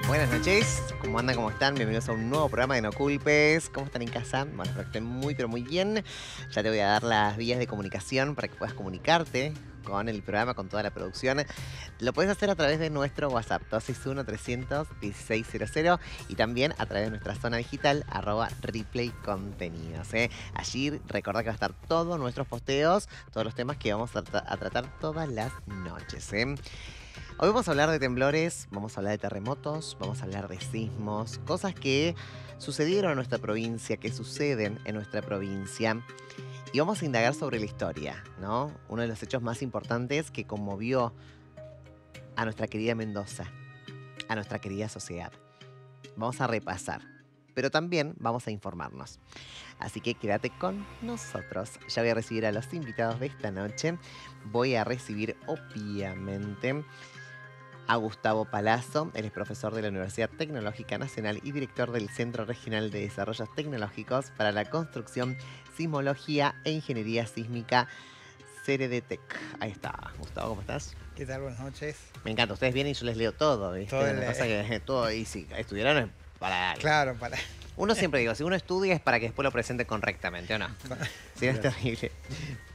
Buenas noches, ¿cómo andan? ¿Cómo están? Bienvenidos a un nuevo programa de No Culpes. ¿Cómo están en casa? Bueno, espero que estén muy, pero muy bien. Ya te voy a dar las vías de comunicación para que puedas comunicarte con el programa, con toda la producción. Lo puedes hacer a través de nuestro WhatsApp, 261-300-1600, y también a través de nuestra zona digital, @Replay Contenidos. Allí recordá que va a estar todos nuestros posteos, todos los temas que vamos a tratar todas las noches. Hoy vamos a hablar de temblores, vamos a hablar de terremotos, vamos a hablar de sismos, cosas que sucedieron en nuestra provincia, que suceden en nuestra provincia. Y vamos a indagar sobre la historia, ¿no? Uno de los hechos más importantes que conmovió a nuestra querida Mendoza, a nuestra querida sociedad. Vamos a repasar, pero también vamos a informarnos. Así que quédate con nosotros. Ya voy a recibir a los invitados de esta noche. Voy a recibir, obviamente, a Gustavo Palazzo. Él es profesor de la Universidad Tecnológica Nacional y director del Centro Regional de Desarrollos Tecnológicos para la Construcción, Sismología e Ingeniería Sísmica, CEREDETEC. Ahí está. Gustavo, ¿cómo estás? ¿Qué tal? Buenas noches. Me encanta. Ustedes vienen y yo les leo todo, ¿viste? Todo Una cosa que todo, y si estudiaron es para algo. Claro, para... Uno siempre digo, si uno estudia es para que después lo presente correctamente, ¿o no? Si no es terrible.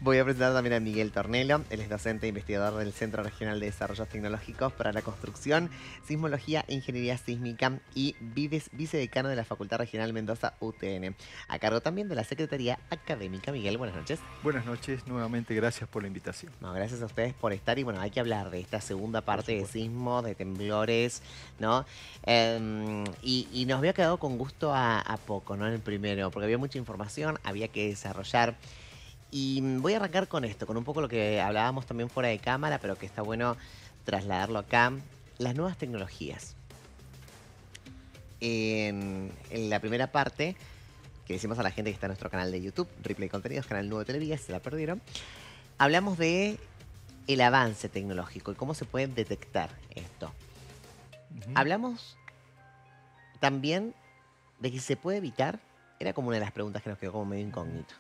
Voy a presentar también a Miguel Tornelo. Él es docente e investigador del Centro Regional de Desarrollos Tecnológicos para la Construcción, Sismología e Ingeniería Sísmica y vicedecano de la Facultad Regional Mendoza UTN. A cargo también de la Secretaría Académica. Miguel, buenas noches. Buenas noches, nuevamente gracias por la invitación. No, gracias a ustedes por estar y bueno, hay que hablar de esta segunda parte de sismos, de temblores, ¿no? Y nos había quedado con gusto a poco, ¿no? En el primero, porque había mucha información, había que desarrollar. Y voy a arrancar con esto, con un poco lo que hablábamos también fuera de cámara, pero que está bueno trasladarlo acá. Las nuevas tecnologías. En la primera parte, que decimos a la gente que está en nuestro canal de YouTube, Replay Contenidos, canal nuevo de Televisa, si se la perdieron, hablamos de el avance tecnológico y cómo se puede detectar esto. Hablamos también de que se puede evitar, era como una de las preguntas que nos quedó como medio incógnito.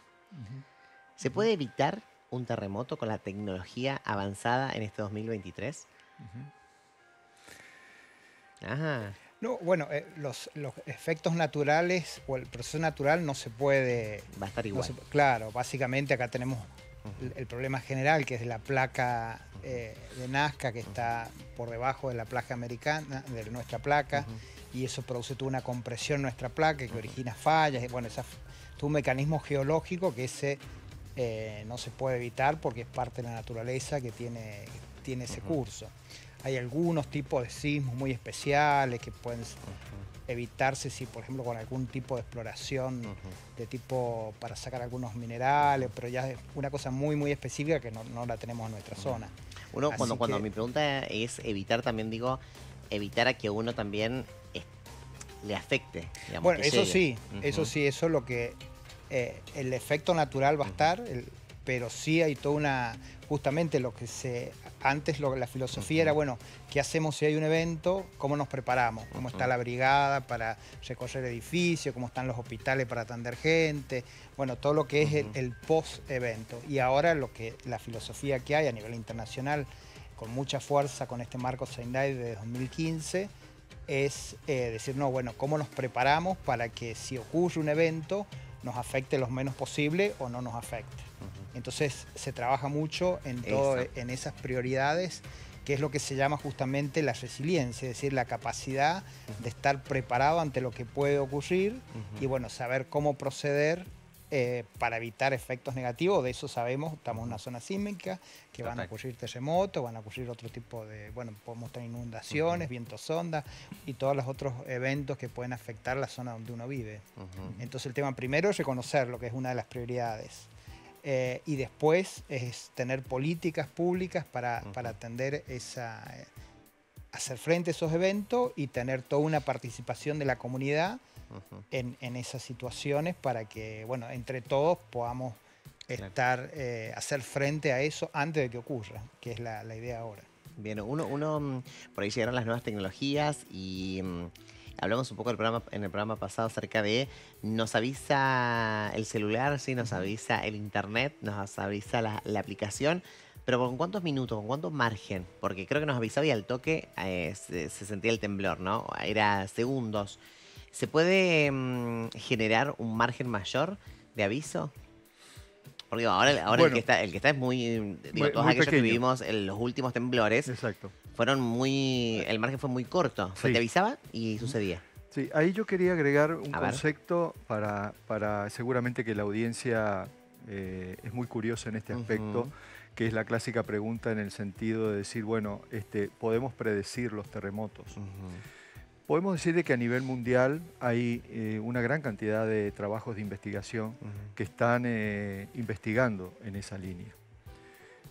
¿Se puede evitar un terremoto con la tecnología avanzada en este 2023? Ajá. No, bueno, los efectos naturales o el proceso natural no se puede... Va a estar igual. Claro, básicamente acá tenemos el problema general, que es la placa de Nazca, que está por debajo de la placa americana, de nuestra placa, y eso produce toda una compresión en nuestra placa que origina fallas. Y bueno, es un mecanismo geológico que ese no se puede evitar porque es parte de la naturaleza que tiene ese curso. Hay algunos tipos de sismos muy especiales que pueden evitarse si, por ejemplo, con algún tipo de exploración de tipo para sacar algunos minerales, pero ya es una cosa muy, muy específica que no la tenemos en nuestra zona. Uno, cuando mi pregunta es evitar, también digo, evitar a que uno también le afecte. Digamos, bueno, que eso llegue. sí, eso sí, eso es lo que... el efecto natural va a estar, pero sí hay toda una... Justamente lo que antes la filosofía era, bueno, ¿qué hacemos si hay un evento? ¿Cómo nos preparamos? ¿Cómo está la brigada para recorrer edificios? ¿Cómo están los hospitales para atender gente? Bueno, todo lo que es el post-evento. Y ahora la filosofía que hay a nivel internacional, con mucha fuerza con este marco Sendai de 2015, es decir, no, bueno, ¿cómo nos preparamos para que si ocurre un evento nos afecte lo menos posible o no nos afecte? Entonces se trabaja mucho en esas prioridades, que es lo que se llama justamente la resiliencia, es decir, la capacidad de estar preparado ante lo que puede ocurrir y bueno, saber cómo proceder para evitar efectos negativos. De eso sabemos, estamos en una zona sísmica, que van a ocurrir terremotos, van a ocurrir otro tipo de, bueno, podemos tener inundaciones, vientos ondas y todos los otros eventos que pueden afectar la zona donde uno vive. Entonces el tema primero es reconocer lo que es una de las prioridades. Y después es tener políticas públicas para atender hacer frente a esos eventos y tener toda una participación de la comunidad en esas situaciones para que, bueno, entre todos podamos hacer frente a eso antes de que ocurra, que es la idea ahora. Bien, por ahí llegaron las nuevas tecnologías y hablamos un poco en el programa pasado acerca de nos avisa el celular, ¿sí? Nos avisa el internet, nos avisa la aplicación, Pero ¿con cuántos minutos, con cuánto margen? Porque creo que nos avisaba y al toque se sentía el temblor, ¿no? Era segundos. ¿Se puede generar un margen mayor de aviso? Porque digo, ahora Bueno, el que está es muy, digo, todos muy aquellos que pequeño. vivimos en los últimos temblores Exacto. fueron muy, el margen fue muy corto. Pues Sí. te avisaba y sucedía. Sí, ahí yo quería agregar un A ver. concepto para seguramente que la audiencia es muy curiosa en este aspecto, Ujú. que es la clásica pregunta en el sentido de decir, bueno, ¿podemos predecir los terremotos? Ujú. Podemos decir de que a nivel mundial hay una gran cantidad de trabajos de investigación Ujú. que están investigando en esa línea.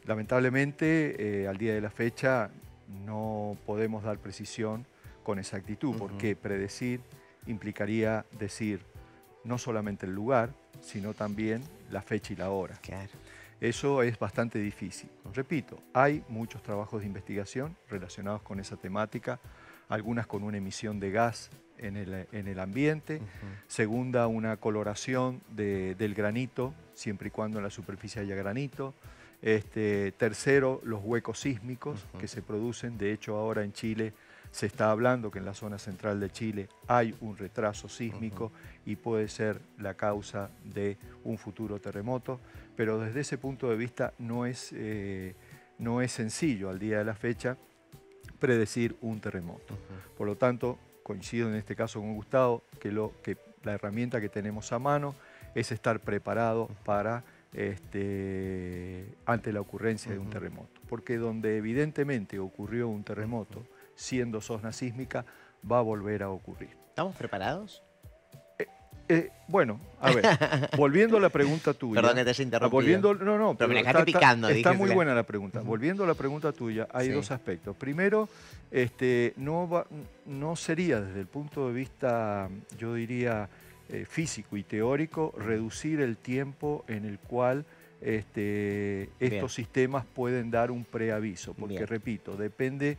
Lamentablemente, al día de la fecha no podemos dar precisión con exactitud, porque predecir implicaría decir no solamente el lugar, sino también la fecha y la hora. Claro. Eso es bastante difícil. Repito, hay muchos trabajos de investigación relacionados con esa temática, algunas con una emisión de gas en el ambiente, segunda, una coloración del granito, siempre y cuando en la superficie haya granito. Tercero, los huecos sísmicos que se producen. De hecho, ahora en Chile se está hablando que en la zona central de Chile hay un retraso sísmico y puede ser la causa de un futuro terremoto, pero desde ese punto de vista no es sencillo al día de la fecha predecir un terremoto. Por lo tanto, coincido en este caso con Gustavo, que la herramienta que tenemos a mano es estar preparado para ante la ocurrencia de un terremoto. Porque donde evidentemente ocurrió un terremoto, siendo zona sísmica, va a volver a ocurrir. ¿Estamos preparados? Bueno, a ver, volviendo a la pregunta tuya. Perdón que te haya interrumpido. No, pero me la dejaste picando. Está dije, muy que- buena la pregunta. Volviendo a la pregunta tuya, hay Sí. dos aspectos. Primero, no sería desde el punto de vista, yo diría, físico y teórico, reducir el tiempo en el cual estos sistemas pueden dar un preaviso. Porque, Bien. repito, depende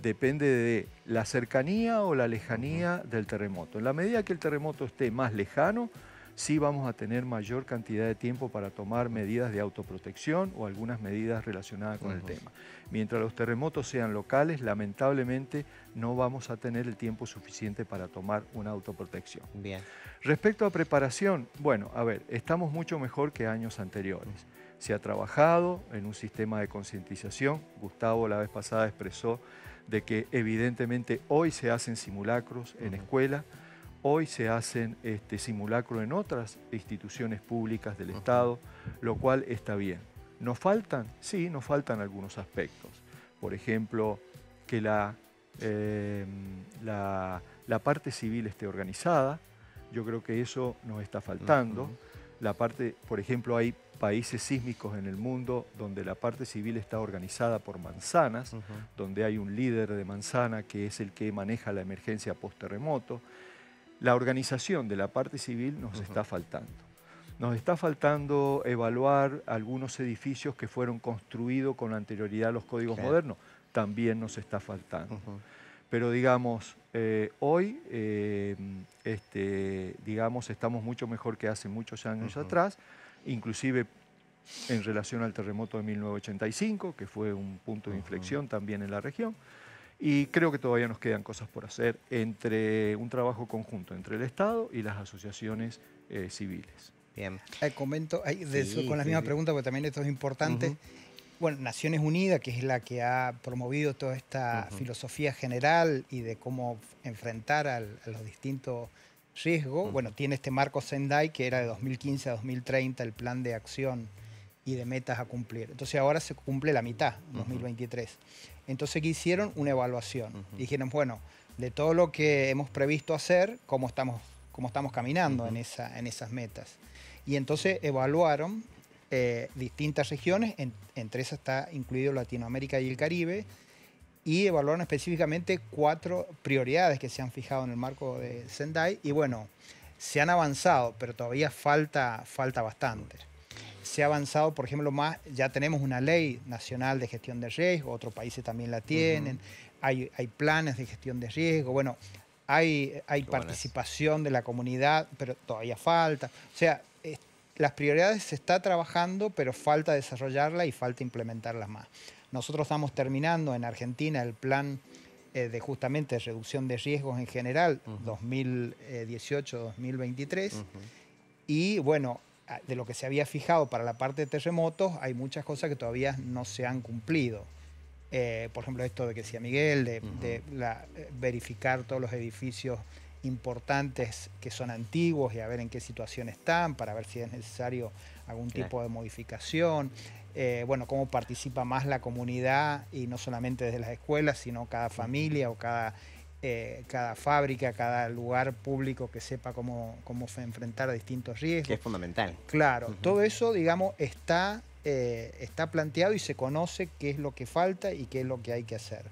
de la cercanía o la lejanía del terremoto. En la medida que el terremoto esté más lejano, sí vamos a tener mayor cantidad de tiempo para tomar medidas de autoprotección o algunas medidas relacionadas con el tema. Mientras los terremotos sean locales, lamentablemente no vamos a tener el tiempo suficiente para tomar una autoprotección. Bien. Respecto a preparación, bueno, a ver, estamos mucho mejor que años anteriores. Se ha trabajado en un sistema de concientización. Gustavo la vez pasada expresó de que evidentemente hoy se hacen simulacros en escuela, hoy se hacen simulacros en otras instituciones públicas del Estado, lo cual está bien. ¿Nos faltan? Sí, nos faltan algunos aspectos. Por ejemplo, que la parte civil esté organizada. Yo creo que eso nos está faltando. La parte, por ejemplo, hay países sísmicos en el mundo donde la parte civil está organizada por manzanas, donde hay un líder de manzana que es el que maneja la emergencia post-terremoto. La organización de la parte civil nos está faltando. Nos está faltando evaluar algunos edificios que fueron construidos con anterioridad a los códigos modernos. También nos está faltando. Pero digamos, hoy digamos, estamos mucho mejor que hace muchos años atrás, inclusive en relación al terremoto de 1985, que fue un punto de inflexión también en la región. Y creo que todavía nos quedan cosas por hacer entre un trabajo conjunto entre el Estado y las asociaciones civiles. Bien. Comento Sí, con la sí, misma sí. pregunta, porque también esto es importante. Bueno, Naciones Unidas, que es la que ha promovido toda esta filosofía general y de cómo enfrentar a los distintos riesgos, bueno, tiene este marco Sendai, que era de 2015 a 2030, el plan de acción y de metas a cumplir. Entonces ahora se cumple la mitad, 2023. Entonces, ¿qué hicieron? Una evaluación. Y dijeron, bueno, de todo lo que hemos previsto hacer, ¿cómo estamos caminando en esas metas? Y entonces evaluaron distintas regiones, entre esas está incluido Latinoamérica y el Caribe, y evaluaron específicamente 4 prioridades que se han fijado en el marco de Sendai, y bueno, se han avanzado, pero todavía falta bastante. Se ha avanzado, por ejemplo, ya tenemos una ley nacional de gestión de riesgo, otros países también la tienen, hay planes de gestión de riesgo, bueno, hay participación de la comunidad, pero todavía falta. O sea, las prioridades se está trabajando, pero falta desarrollarla y falta implementarlas más. Nosotros estamos terminando en Argentina el plan de justamente reducción de riesgos en general, 2018-2023, y bueno, de lo que se había fijado para la parte de terremotos, hay muchas cosas que todavía no se han cumplido. Por ejemplo, esto de que decía Miguel, de verificar todos los edificios importantes que son antiguos y a ver en qué situación están, para ver si es necesario algún tipo de modificación. Bueno, cómo participa más la comunidad y no solamente desde las escuelas, sino cada familia o cada fábrica, cada lugar público que sepa cómo enfrentar a distintos riesgos. Que es fundamental. Claro, todo eso, digamos, está planteado y se conoce qué es lo que falta y qué es lo que hay que hacer.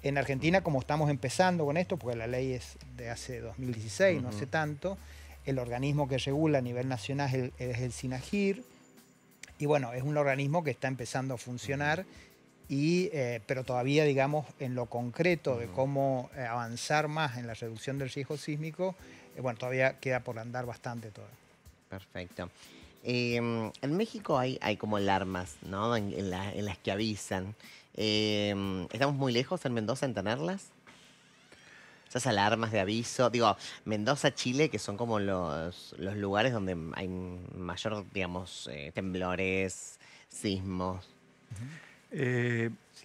En Argentina, como estamos empezando con esto, porque la ley es de hace 2016, no hace tanto, el organismo que regula a nivel nacional es el SINAGIR, y bueno, es un organismo que está empezando a funcionar, pero todavía, digamos, en lo concreto de cómo avanzar más en la reducción del riesgo sísmico, bueno, todavía queda por andar bastante todo. Perfecto. En México hay como alarmas, ¿no? En las que avisan. ¿Estamos muy lejos en Mendoza en tenerlas? Esas alarmas de aviso. Digo, Mendoza, Chile, que son como los lugares donde hay mayor, digamos, temblores, sismos.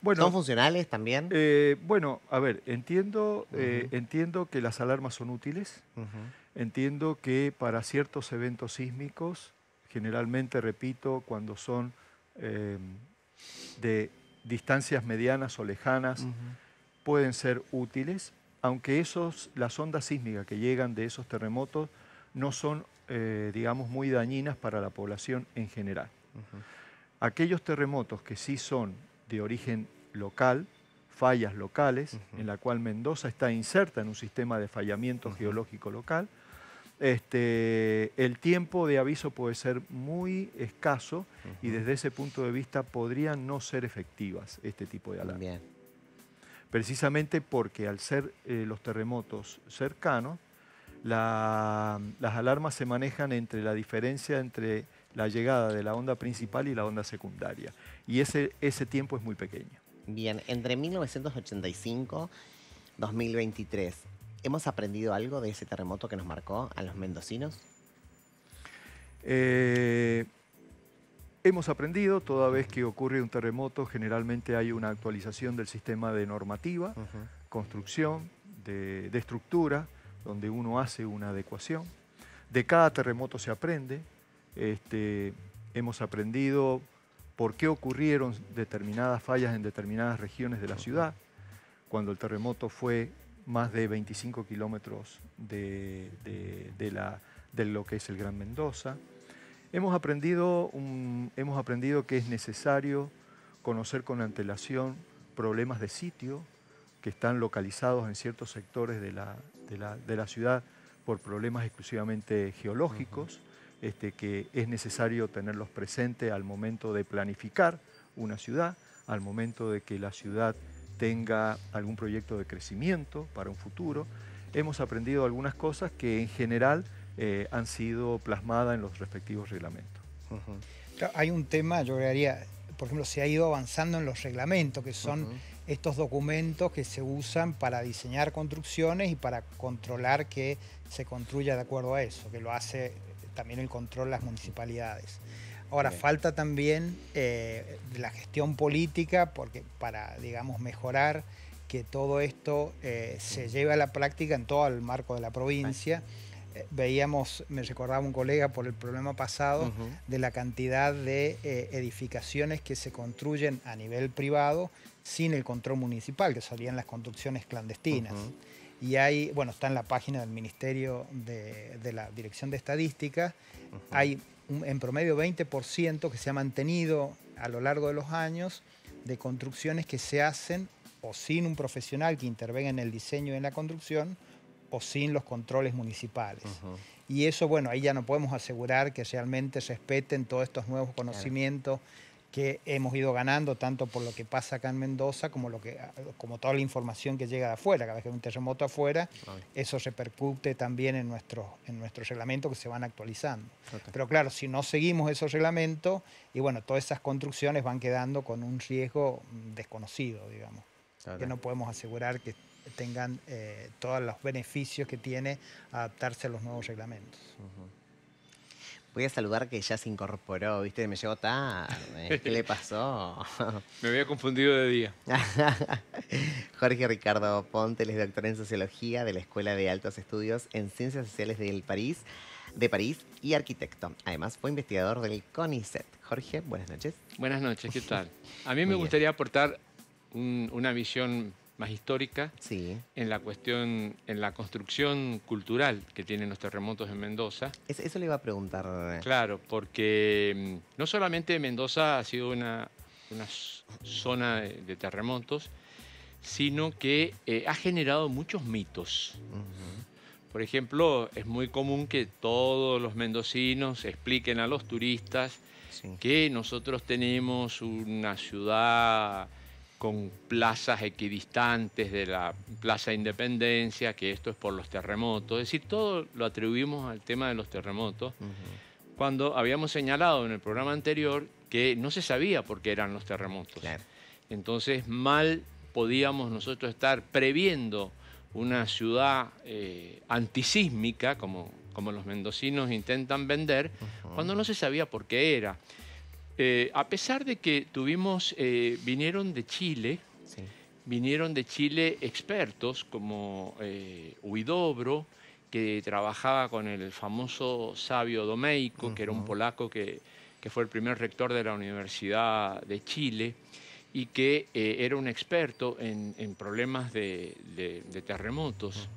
Bueno, ¿Son funcionales también? bueno, a ver, entiendo que las alarmas son útiles. Entiendo que para ciertos eventos sísmicos, generalmente, repito, cuando son de distancias medianas o lejanas, pueden ser útiles, aunque las ondas sísmicas que llegan de esos terremotos no son, digamos, muy dañinas para la población en general. Aquellos terremotos que sí son de origen local, fallas locales, en la cual Mendoza está inserta en un sistema de fallamiento geológico local, el tiempo de aviso puede ser muy escaso y desde ese punto de vista podrían no ser efectivas este tipo de alarmas. Bien. Precisamente porque al ser los terremotos cercanos, las alarmas se manejan entre la diferencia entre la llegada de la onda principal y la onda secundaria. Y ese tiempo es muy pequeño. Bien, entre 1985 y 2023, ¿hemos aprendido algo de ese terremoto que nos marcó a los mendocinos? Hemos aprendido, toda vez que ocurre un terremoto, generalmente hay una actualización del sistema de normativa, construcción, de estructura, donde uno hace una adecuación. De cada terremoto se aprende. Hemos aprendido por qué ocurrieron determinadas fallas en determinadas regiones de la ciudad, cuando el terremoto fue más de 25 kilómetros de lo que es el Gran Mendoza. Hemos aprendido que es necesario conocer con antelación problemas de sitio que están localizados en ciertos sectores de la ciudad por problemas exclusivamente geológicos, que es necesario tenerlos presentes al momento de planificar una ciudad, al momento de que la ciudad tenga algún proyecto de crecimiento para un futuro. Hemos aprendido algunas cosas que en general han sido plasmadas en los respectivos reglamentos. Hay un tema, yo agregaría, por ejemplo, se ha ido avanzando en los reglamentos, que son estos documentos que se usan para diseñar construcciones y para controlar que se construya de acuerdo a eso, que lo hace también el control de las municipalidades. Ahora, falta también de la gestión política, porque para, digamos, mejorar que todo esto se lleve a la práctica en todo el marco de la provincia. Veíamos, me recordaba un colega por el problema pasado, de la cantidad de edificaciones que se construyen a nivel privado sin el control municipal, que serían las construcciones clandestinas. Y hay, bueno, está en la página del Ministerio de la Dirección de Estadística, hay en promedio 20% que se ha mantenido a lo largo de los años de construcciones que se hacen o sin un profesional que intervenga en el diseño y en la construcción, o sin los controles municipales. Y eso, bueno, ahí ya no podemos asegurar que realmente respeten todos estos nuevos conocimientos que hemos ido ganando tanto por lo que pasa acá en Mendoza como toda la información que llega de afuera. Cada vez que hay un terremoto afuera, eso repercute también en nuestros reglamentos que se van actualizando. Pero claro, si no seguimos esos reglamentos, y bueno, todas esas construcciones van quedando con un riesgo desconocido, digamos, que no podemos asegurar que tengan todos los beneficios que tiene adaptarse a los nuevos reglamentos. Voy a saludar que ya se incorporó, ¿viste? Me llegó tarde. ¿Qué le pasó? Me había confundido de día. Jorge Ricardo Ponte, él es doctor en Sociología de la Escuela de Altos Estudios en Ciencias Sociales de París y arquitecto. Además, fue investigador del CONICET. Jorge, buenas noches. Buenas noches, ¿qué tal? A mí me gustaría aportar una visión más histórica en la cuestión, en la construcción cultural que tienen los terremotos en Mendoza. Eso le iba a preguntar. Claro, porque no solamente Mendoza ha sido una zona de terremotos, sino que ha generado muchos mitos. Por ejemplo, es muy común que todos los mendocinos expliquen a los turistas que nosotros tenemos una ciudad con plazas equidistantes de la Plaza Independencia, que esto es por los terremotos. Es decir, todo lo atribuimos al tema de los terremotos, cuando habíamos señalado en el programa anterior que no se sabía por qué eran los terremotos. Claro. Entonces, mal podíamos nosotros estar previendo una ciudad antisísmica, como los mendocinos intentan vender, cuando no se sabía por qué era. A pesar de que vinieron de Chile expertos como Huidobro, que trabajaba con el famoso Savio Domeico, que era un polaco que fue el primer rector de la Universidad de Chile y que era un experto en problemas de terremotos.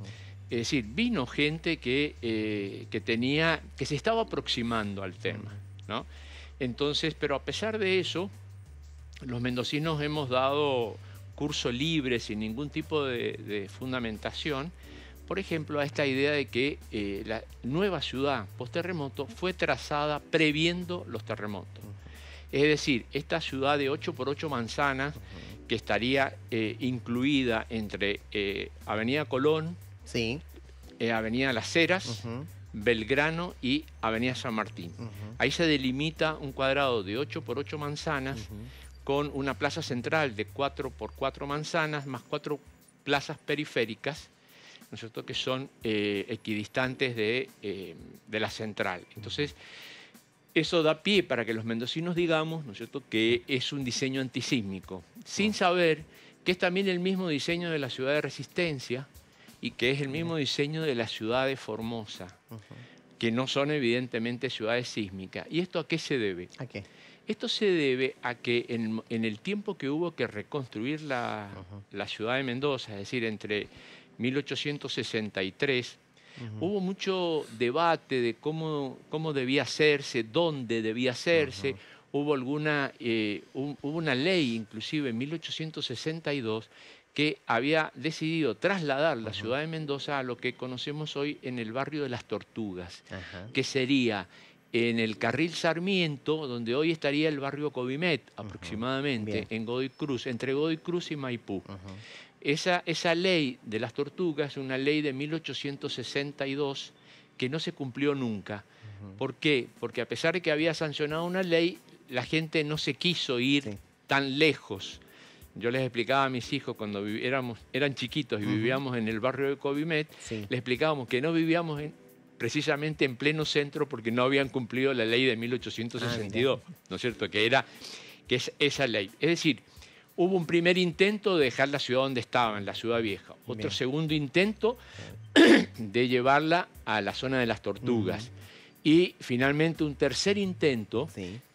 Es decir, vino gente que se estaba aproximando al tema, ¿no? Entonces, pero a pesar de eso, los mendocinos hemos dado curso libre, sin ningún tipo de fundamentación, por ejemplo, a esta idea de que la nueva ciudad post-terremoto fue trazada previendo los terremotos. Es decir, esta ciudad de 8x8 manzanas, que estaría incluida entre Avenida Colón, Avenida Las Heras, Belgrano y Avenida San Martín. Ahí se delimita un cuadrado de 8x8 manzanas con una plaza central de 4x4 manzanas más 4 plazas periféricas, ¿no es cierto?, que son equidistantes de la central. Entonces, eso da pie para que los mendocinos digamos, ¿no es cierto?, que es un diseño antisísmico, sin saber que es también el mismo diseño de la ciudad de Resistencia y que es el mismo diseño de la ciudad de Formosa, que no son evidentemente ciudades sísmicas. ¿Y esto a qué se debe? ¿A qué? Esto se debe a que en el tiempo que hubo que reconstruir la ciudad de Mendoza, es decir, entre 1863, hubo mucho debate de cómo debía hacerse, dónde debía hacerse. Hubo una ley, inclusive en 1862, que había decidido trasladar la ciudad de Mendoza a lo que conocemos hoy en el barrio de Las Tortugas, que sería en el carril Sarmiento, donde hoy estaría el barrio Covimet, aproximadamente, en Godoy Cruz, entre Godoy Cruz y Maipú. Esa ley de Las Tortugas es una ley de 1862 que no se cumplió nunca. ¿Por qué? Porque a pesar de que había sancionado una ley, la gente no se quiso ir tan lejos. Yo les explicaba a mis hijos cuando eran chiquitos y vivíamos en el barrio de Covimet, les explicábamos que no vivíamos precisamente en pleno centro porque no habían cumplido la ley de 1862, ¿no es cierto? Que es esa ley. Es decir, hubo un primer intento de dejar la ciudad donde estaba, en la ciudad vieja. Otro segundo intento de llevarla a la zona de Las Tortugas. Y finalmente un tercer intento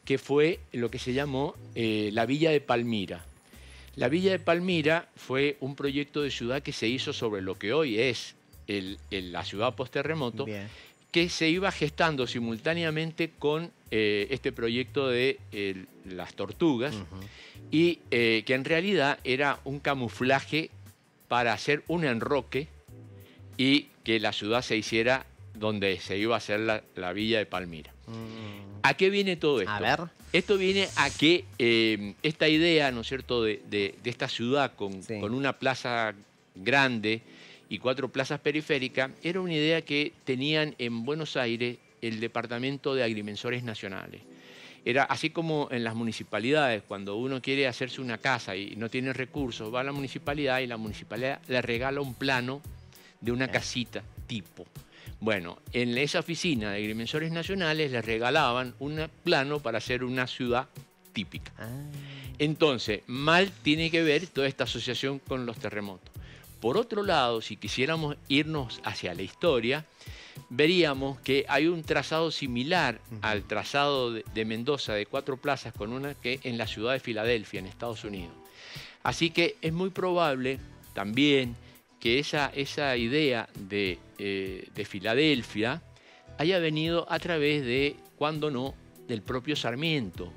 que fue lo que se llamó la Villa de Palmira. La Villa de Palmira fue un proyecto de ciudad que se hizo sobre lo que hoy es la ciudad post-terremoto, que se iba gestando simultáneamente con este proyecto de Las Tortugas, y que en realidad era un camuflaje para hacer un enroque y que la ciudad se hiciera donde se iba a hacer la Villa de Palmira. ¿A qué viene todo esto? A ver. Esto viene a que esta idea, ¿no es cierto?, de esta ciudad Sí. con una plaza grande y 4 plazas periféricas, era una idea que tenían en Buenos Aires el Departamento de Agrimensores Nacionales. Era así como en las municipalidades, cuando uno quiere hacerse una casa y no tiene recursos, va a la municipalidad y la municipalidad le regala un plano de una casita tipo. Bueno, en esa oficina de Agrimensores Nacionales les regalaban un plano para hacer una ciudad típica. Ah, Entonces, mal tiene que ver toda esta asociación con los terremotos. Por otro lado, si quisiéramos irnos hacia la historia, veríamos que hay un trazado similar al trazado de Mendoza de 4 plazas con una que en la ciudad de Filadelfia, en Estados Unidos. Así que es muy probable también que esa idea de Filadelfia haya venido a través de, cuando no, del propio Sarmiento.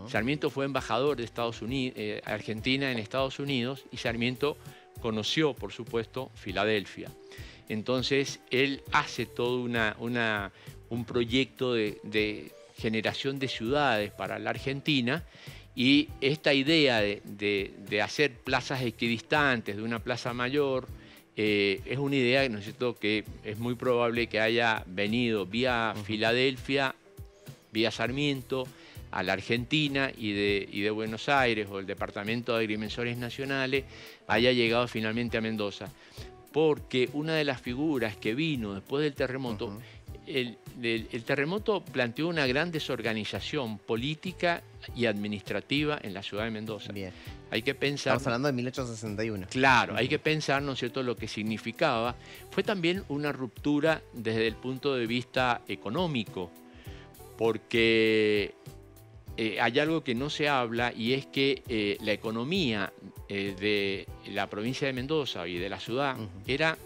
Sarmiento fue embajador de Estados Unidos, Argentina en Estados Unidos, y Sarmiento conoció, por supuesto, Filadelfia. Entonces, él hace todo un proyecto de generación de ciudades para la Argentina, y esta idea de hacer plazas equidistantes de una plaza mayor es una idea, ¿no es cierto?, que es muy probable que haya venido vía Filadelfia, vía Sarmiento, a la Argentina, y de Buenos Aires o el Departamento de Agrimensores Nacionales haya llegado finalmente a Mendoza. Porque una de las figuras que vino después del terremoto, el terremoto planteó una gran desorganización política y administrativa en la ciudad de Mendoza. bien. Hay que pensar... Estamos hablando de 1861. Claro, hay que pensar, ¿no es cierto?, lo que significaba. Fue también una ruptura desde el punto de vista económico, porque hay algo que no se habla, y es que la economía de la provincia de Mendoza y de la ciudad era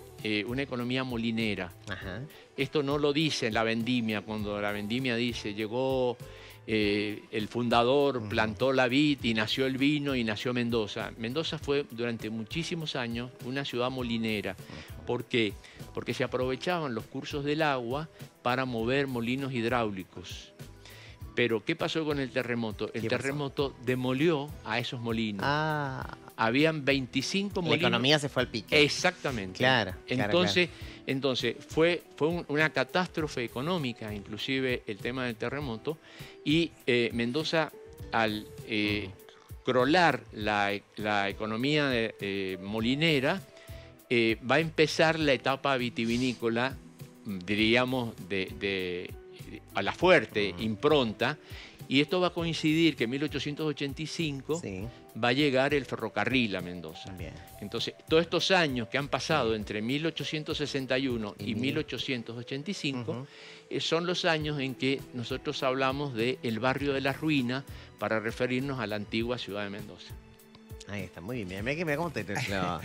una economía molinera. Ajá. Esto no lo dice en la vendimia, cuando la vendimia dice, llegó el fundador, plantó la vid y nació el vino y nació Mendoza. Mendoza fue durante muchísimos años una ciudad molinera. ¿Por qué? Porque se aprovechaban los cursos del agua para mover molinos hidráulicos. Pero, ¿qué pasó con el terremoto? El terremoto demolió a esos molinos. Ah, Habían 25 la molinos. economía se fue al pique. Exactamente. Claro, claro, Entonces fue una catástrofe económica, inclusive el tema del terremoto, y Mendoza, al crolar la economía molinera, va a empezar la etapa vitivinícola, diríamos, a la fuerte impronta, y esto va a coincidir que en 1885 Sí. va a llegar el ferrocarril a Mendoza. Bien. Entonces, todos estos años que han pasado entre 1861 y 1885 son los años en que nosotros hablamos de el barrio de la ruina para referirnos a la antigua ciudad de Mendoza. Ahí está, muy bien. Mira cómo te lo Aquí digo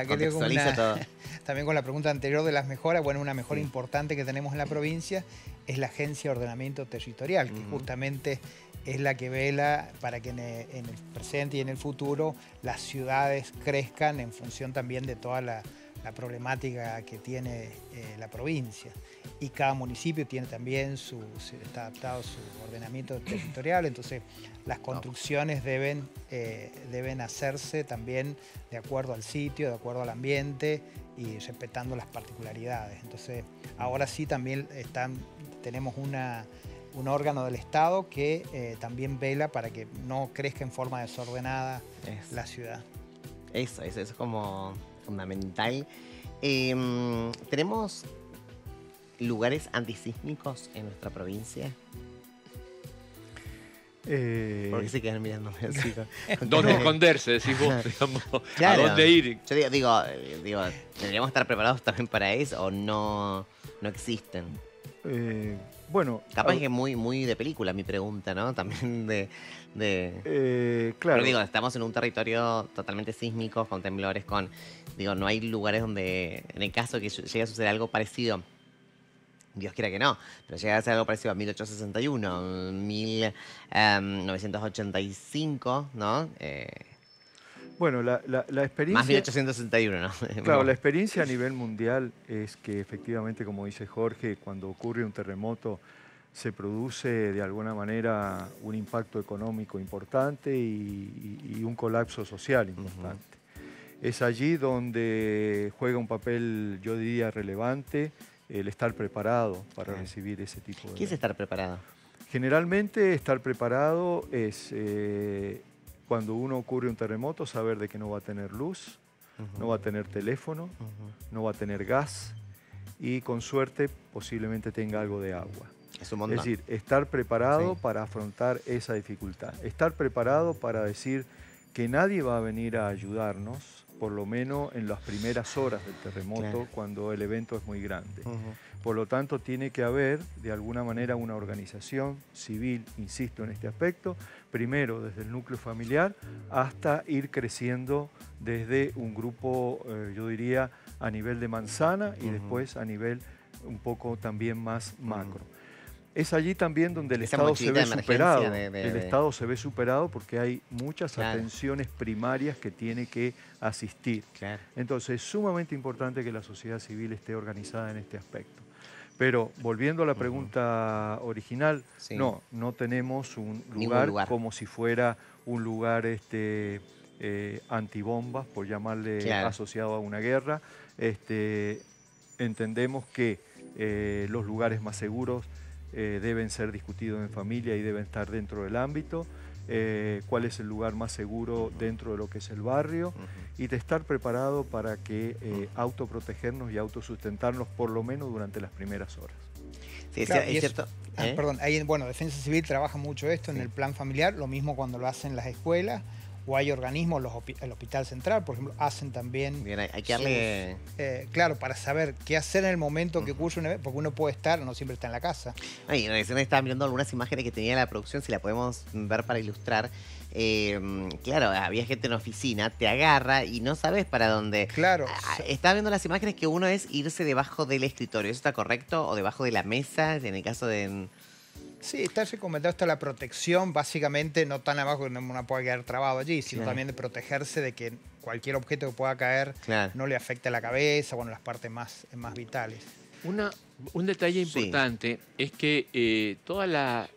contextualiza todo. también con la pregunta anterior de las mejoras, bueno, una mejora importante que tenemos en la provincia es la Agencia de Ordenamiento Territorial, que justamente es la que vela para que en el presente y en el futuro las ciudades crezcan en función también de toda la problemática que tiene la provincia. Y cada municipio tiene también está adaptado a su ordenamiento territorial, entonces las construcciones deben hacerse también de acuerdo al sitio, de acuerdo al ambiente y respetando las particularidades. Entonces ahora sí también tenemos un órgano del Estado que también vela para que no crezca en forma desordenada la ciudad. Eso es como fundamental. ¿Tenemos lugares antisísmicos en nuestra provincia? Porque se quedan mirándome así. ¿Dónde esconderse, decís vos? Digamos, Claro. ¿a dónde ir? Yo digo, ¿deberíamos estar preparados también para eso o no existen? Bueno, Capaz que muy de película mi pregunta, ¿no? También claro. Pero digo, estamos en un territorio totalmente sísmico, con temblores, no hay lugares donde, en el caso que llegue a suceder algo parecido, Dios quiera que no, pero llega a ser algo parecido a 1861, 1985, ¿no? Bueno, la experiencia... Más 1861, ¿no? Claro, la experiencia a nivel mundial es que efectivamente, como dice Jorge, cuando ocurre un terremoto se produce de alguna manera un impacto económico importante y un colapso social importante. Es allí donde juega un papel, yo diría, relevante el estar preparado para recibir ese tipo de... ¿Qué es estar preparado? Generalmente estar preparado es cuando uno ocurre un terremoto, saber de que no va a tener luz, no va a tener teléfono, no va a tener gas y con suerte posiblemente tenga algo de agua. Es un montón. Es decir, estar preparado para afrontar esa dificultad. Estar preparado para decir que nadie va a venir a ayudarnos, por lo menos en las primeras horas del terremoto, cuando el evento es muy grande. Por lo tanto, tiene que haber, de alguna manera, una organización civil, insisto en este aspecto, primero desde el núcleo familiar hasta ir creciendo desde un grupo, yo diría, a nivel de manzana y después a nivel un poco también más macro. Es allí también donde el Estado se ve superado. El Estado se ve superado porque hay muchas atenciones primarias que tiene que asistir. Entonces es sumamente importante que la sociedad civil esté organizada en este aspecto. Pero volviendo a la pregunta original, no tenemos un lugar como si fuera un lugar antibombas, por llamarle asociado a una guerra. Entendemos que los lugares más seguros deben ser discutidos en familia y deben estar dentro del ámbito, cuál es el lugar más seguro dentro de lo que es el barrio y de estar preparado para que autoprotegernos y autosustentarnos por lo menos durante las primeras horas. Sí, Claro, es cierto. Perdón, ahí, bueno, Defensa Civil trabaja mucho esto en el plan familiar, lo mismo cuando lo hacen las escuelas, o hay organismos, el Hospital Central, por ejemplo, hacen también... Bien, hay que darle... claro, para saber qué hacer en el momento que ocurre un evento, porque uno puede estar, no siempre está en la casa. Ay, recién estaba mirando algunas imágenes que tenía la producción, si la podemos ver para ilustrar. Claro, había gente en la oficina, te agarra y no sabes para dónde. Claro. Estaba viendo las imágenes que uno es irse debajo del escritorio, ¿eso está correcto? ¿O debajo de la mesa, en el caso de...? Sí, está recomendado hasta la protección, básicamente no tan abajo que no pueda quedar trabado allí, sino también de protegerse de que cualquier objeto que pueda caer no le afecte a la cabeza, bueno, las partes más vitales. Un detalle importante es que toda la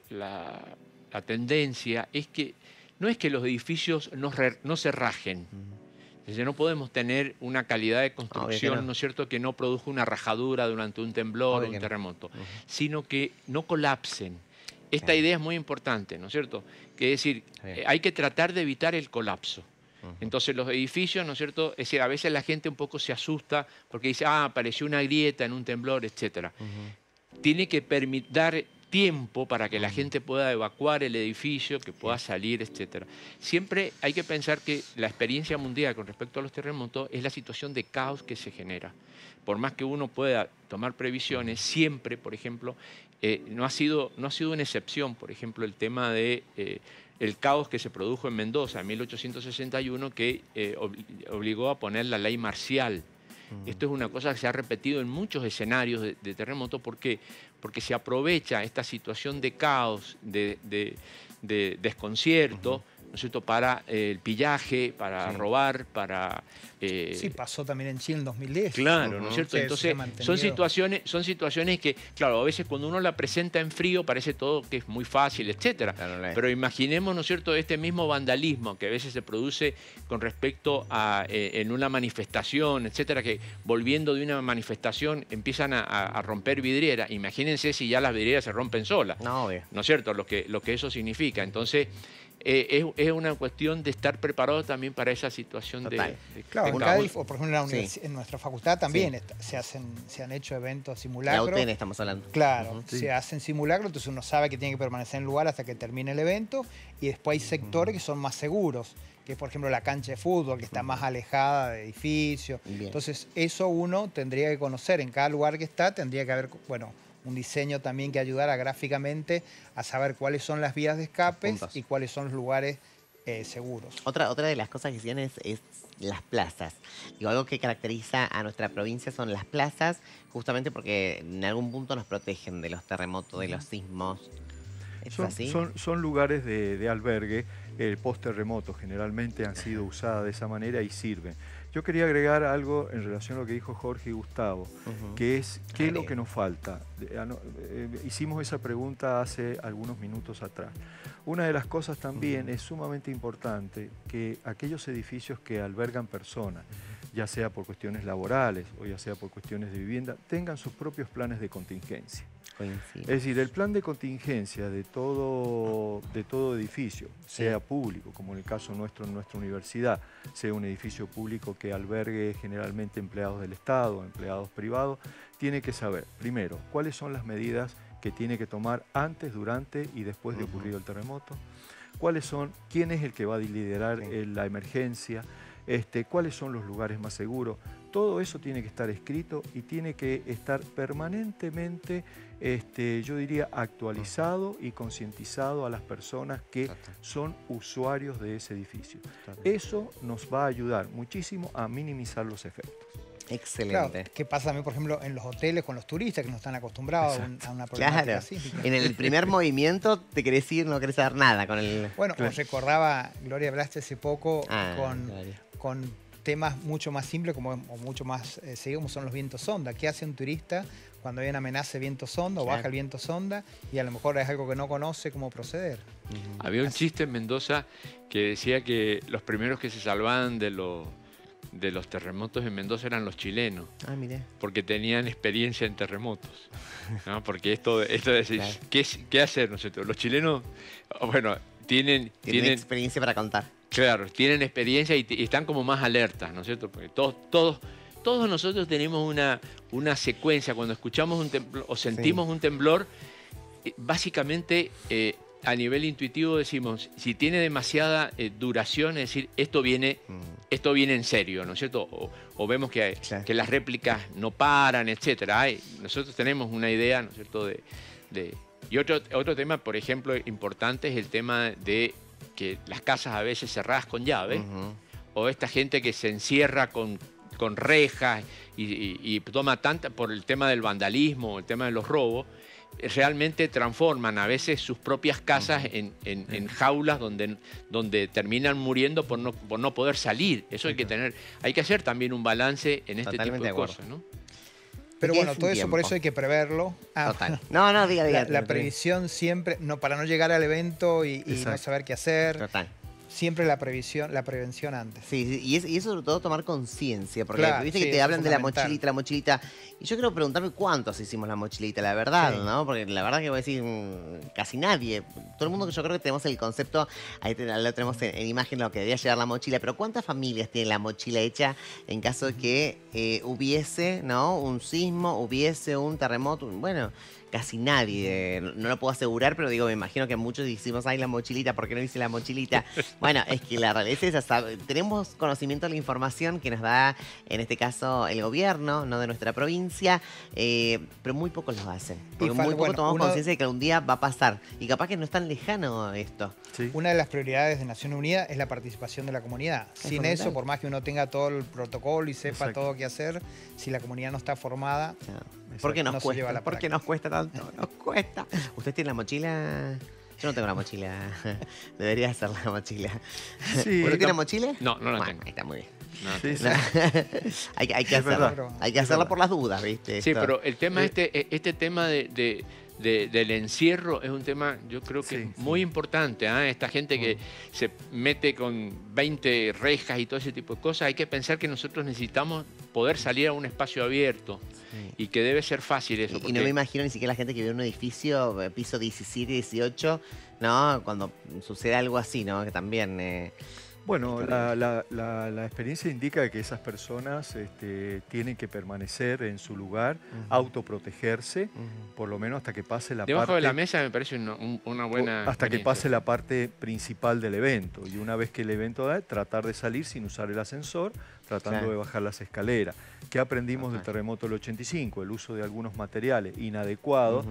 tendencia es que no es que los edificios no se rajen. Es decir, no podemos tener una calidad de construcción, ¿no es cierto?, que no produzca una rajadura durante un temblor o un terremoto, sino que no colapsen. Esta idea es muy importante, ¿no es cierto? Que es decir, hay que tratar de evitar el colapso. Entonces los edificios, ¿no es cierto? Es decir, a veces la gente un poco se asusta porque dice, apareció una grieta en un temblor, etc. Tiene que dar tiempo para que la gente pueda evacuar el edificio, que pueda salir, etc. Siempre hay que pensar que la experiencia mundial con respecto a los terremotos es la situación de caos que se genera. Por más que uno pueda tomar previsiones, siempre, por ejemplo, no ha sido una excepción, por ejemplo, el tema de el caos que se produjo en Mendoza en 1861 que obligó a poner la ley marcial. Esto es una cosa que se ha repetido en muchos escenarios de terremoto. ¿Por qué? Porque se aprovecha esta situación de caos, de desconcierto, ¿no es cierto?, para el pillaje, para robar, para... Sí, pasó también en Chile en 2010. Claro, ¿no es cierto? Entonces, son situaciones que, claro, a veces cuando uno la presenta en frío parece todo que es muy fácil, etcétera. Pero imaginemos, ¿no es cierto?, este mismo vandalismo que a veces se produce con respecto a en una manifestación, etcétera, que volviendo de una manifestación empiezan a romper vidrieras. Imagínense si ya las vidrieras se rompen solas. ¿No es cierto? Lo que eso significa. Entonces, es una cuestión de estar preparado también para esa situación de claro, en Cádiz, o por ejemplo en nuestra facultad también se han hecho eventos simulacros. La UTN estamos hablando. Claro, se hacen simulacros, entonces uno sabe que tiene que permanecer en el lugar hasta que termine el evento, y después hay sectores que son más seguros, que es por ejemplo la cancha de fútbol, que está más alejada de edificios. Entonces eso uno tendría que conocer, en cada lugar que está tendría que haber, bueno, un diseño también que ayudara gráficamente a saber cuáles son las vías de escape y cuáles son los lugares seguros. Otra de las cosas que tienen es las plazas. Digo, algo que caracteriza a nuestra provincia son las plazas, justamente porque en algún punto nos protegen de los terremotos, de los sismos. ¿Es así? Son lugares de albergue post-terremoto generalmente han sido usadas de esa manera y sirven. Yo quería agregar algo en relación a lo que dijo Jorge y Gustavo, que es ¿qué es lo que nos falta? Hicimos esa pregunta hace algunos minutos atrás. Una de las cosas también es sumamente importante que aquellos edificios que albergan personas, ya sea por cuestiones laborales o ya sea por cuestiones de vivienda, tengan sus propios planes de contingencia. Coincido. Es decir, el plan de contingencia de todo edificio, sea público, como en el caso nuestro en nuestra universidad, sea un edificio público que albergue generalmente empleados del Estado, empleados privados, tiene que saber, primero, cuáles son las medidas que tiene que tomar antes, durante y después de ocurrido el terremoto, quién es el que va a liderar la emergencia, cuáles son los lugares más seguros. Todo eso tiene que estar escrito y tiene que estar permanentemente, yo diría, actualizado y concientizado a las personas que son usuarios de ese edificio. Eso nos va a ayudar muchísimo a minimizar los efectos. Excelente. Claro, ¿qué pasa también, por ejemplo, en los hoteles con los turistas que no están acostumbrados a una problemática así? En el primer movimiento te querés ir, no querés saber nada con el... Bueno, os recordaba, Gloria, hablaste hace poco Gloria. con temas mucho más simples o mucho más seguidos, como son los vientos sonda. ¿Qué hace un turista cuando hay una amenaza de viento sonda o baja el viento sonda y a lo mejor es algo que no conoce cómo proceder? Había un chiste en Mendoza que decía que los primeros que se salvaban de los terremotos en Mendoza eran los chilenos. Ah, miré. Porque tenían experiencia en terremotos, ¿no? Porque esto de decir, ¿qué hacer? ¿No es cierto? Los chilenos, bueno, tienen experiencia para contar. Claro, tienen experiencia y están como más alertas, ¿no es cierto? Porque todos nosotros tenemos una secuencia. Cuando escuchamos un temblor o sentimos un temblor, básicamente a nivel intuitivo decimos, si tiene demasiada duración, es decir, esto viene en serio, ¿no es cierto? O vemos que las réplicas no paran, etc. Nosotros tenemos una idea, ¿no es cierto? Y otro tema, por ejemplo, importante es el tema de que las casas a veces cerradas con llave, o esta gente que se encierra con rejas y toma tanta por el tema del vandalismo, el tema de los robos, realmente transforman a veces sus propias casas en jaulas donde terminan muriendo por no poder salir. Eso hay que hacer también un balance en este tipo de cosas, ¿no? Pero bueno, todo eso por eso hay que preverlo. Total. No, diga. La previsión siempre, para no llegar al evento y no saber qué hacer. Total. Siempre la prevención antes. Sí, y eso sobre todo tomar conciencia, porque viste que te hablan de la mochilita, y yo quiero preguntarme cuántos hicimos la mochilita, la verdad, ¿no? Porque la verdad que voy a decir, casi nadie. Todo el mundo que yo creo que tenemos el concepto, ahí lo tenemos en imagen lo que debería llevar la mochila, pero ¿cuántas familias tienen la mochila hecha en caso de que hubiese, ¿no? Un sismo, hubiese un terremoto? Bueno, casi nadie, no lo puedo asegurar, pero digo, me imagino que muchos hicimos ahí la mochilita, ¿por qué no hice la mochilita? Bueno, es que la realidad es esa, tenemos conocimiento de la información que nos da, en este caso, el gobierno, no de nuestra provincia, pero muy pocos lo hacen, porque muy poco tomamos conciencia de que algún día va a pasar, y capaz que no es tan lejano esto. Sí. Una de las prioridades de Naciones Unidas es la participación de la comunidad. Sin eso, por más que uno tenga todo el protocolo y sepa todo qué hacer, si la comunidad no está formada... ¿Por qué nos cuesta? ¿Por qué nos cuesta tanto? Nos cuesta. ¿Usted tiene la mochila? Yo no tengo la mochila. Debería hacer la mochila. Sí, ¿usted tiene la mochila? No la tengo. Ahí está muy bien. No. Hay que hacerla. Hay que hacerla por las dudas, ¿viste? Sí, pero el tema este tema del encierro es un tema, yo creo que es muy importante. Esta gente que se mete con 20 rejas y todo ese tipo de cosas, hay que pensar que nosotros necesitamos poder salir a un espacio abierto y que debe ser fácil eso. Y no me imagino ni siquiera la gente que vive en un edificio, piso 17, 18, ¿no? Cuando sucede algo así, ¿no? Que también... Bueno, la experiencia indica que esas personas tienen que permanecer en su lugar, autoprotegerse, por lo menos hasta que pase la Debajo de la mesa me parece una buena hasta que pase la parte principal del evento. Y una vez que el evento da, tratar de salir sin usar el ascensor, tratando de bajar las escaleras. ¿Qué aprendimos del terremoto del 85? El uso de algunos materiales inadecuados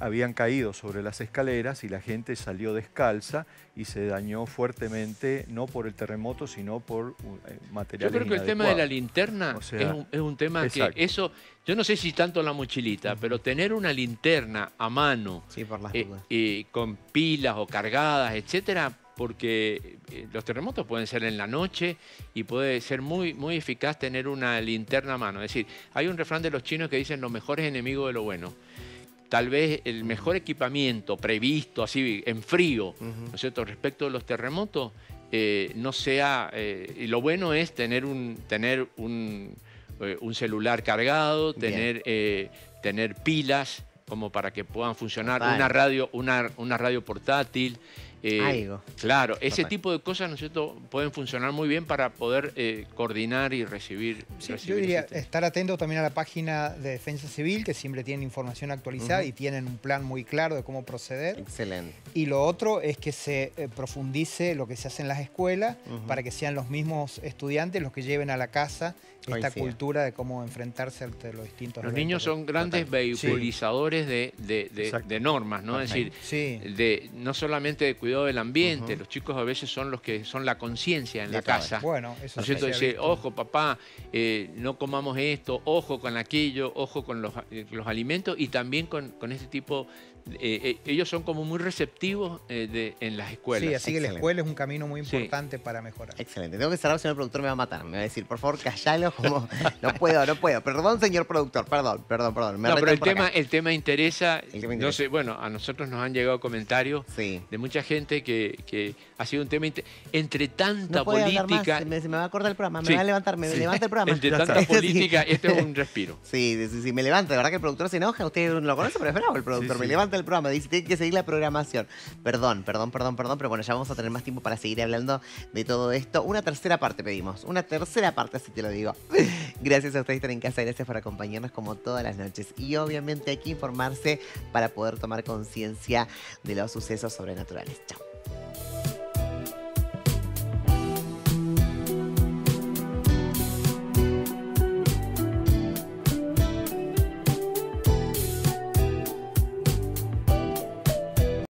habían caído sobre las escaleras y la gente salió descalza y se dañó fuertemente, no por el terremoto, sino por materiales inadecuados. Yo creo que el tema de la linterna es un tema que eso... Yo no sé si tanto la mochilita, pero tener una linterna a mano por las dudas. Con pilas o cargadas, etcétera, porque los terremotos pueden ser en la noche y puede ser muy, muy eficaz tener una linterna a mano. Es decir, hay un refrán de los chinos que dicen lo mejor es enemigo de lo bueno. Tal vez el mejor equipamiento previsto así en frío, ¿no es cierto?, respecto de los terremotos, no sea... y lo bueno es tener un celular cargado, tener pilas como para que puedan funcionar, una radio portátil. Algo. Claro, ese tipo de cosas, ¿no es cierto?, pueden funcionar muy bien para poder coordinar y recibir. Sí, yo diría estar atento también a la página de Defensa Civil, que siempre tienen información actualizada y tienen un plan muy claro de cómo proceder. Excelente. Y lo otro es que se profundice lo que se hace en las escuelas para que sean los mismos estudiantes los que lleven a la casa esta cultura de cómo enfrentarse ante los distintos Los eventos. niños son grandes vehiculizadores de normas, ¿no? Es decir, no solamente de cuidado del ambiente, los chicos a veces son los que son la conciencia en la casa. Bueno, eso ¿no es cierto? Dice, ojo papá, no comamos esto, ojo con aquello, ojo con los alimentos y también con este tipo. Ellos son como muy receptivos en las escuelas. Sí, así que la escuela es un camino muy importante para mejorar. Excelente. Tengo que cerrar, señor productor, me va a matar. Me va a decir, por favor, callalo, como no puedo. Perdón, señor productor, perdón. No, pero el tema interesa. No sé, bueno, a nosotros nos han llegado comentarios de mucha gente que ha sido un tema entre tanta no puede política. Hablar más, se me va a cortar el programa, me va a levantar, me levanta el programa. Entre tanta política, este es un respiro. Sí, me levanta. De verdad que el productor se enoja, usted no lo conoce, pero es bravo el productor. Me levanta el programa, dice, tiene que seguir la programación. Perdón, pero bueno, ya vamos a tener más tiempo para seguir hablando de todo esto. Una tercera parte pedimos, así te lo digo. Gracias a ustedes por estar en casa, gracias por acompañarnos como todas las noches. Y obviamente hay que informarse para poder tomar conciencia de los sucesos sobrenaturales. Chao.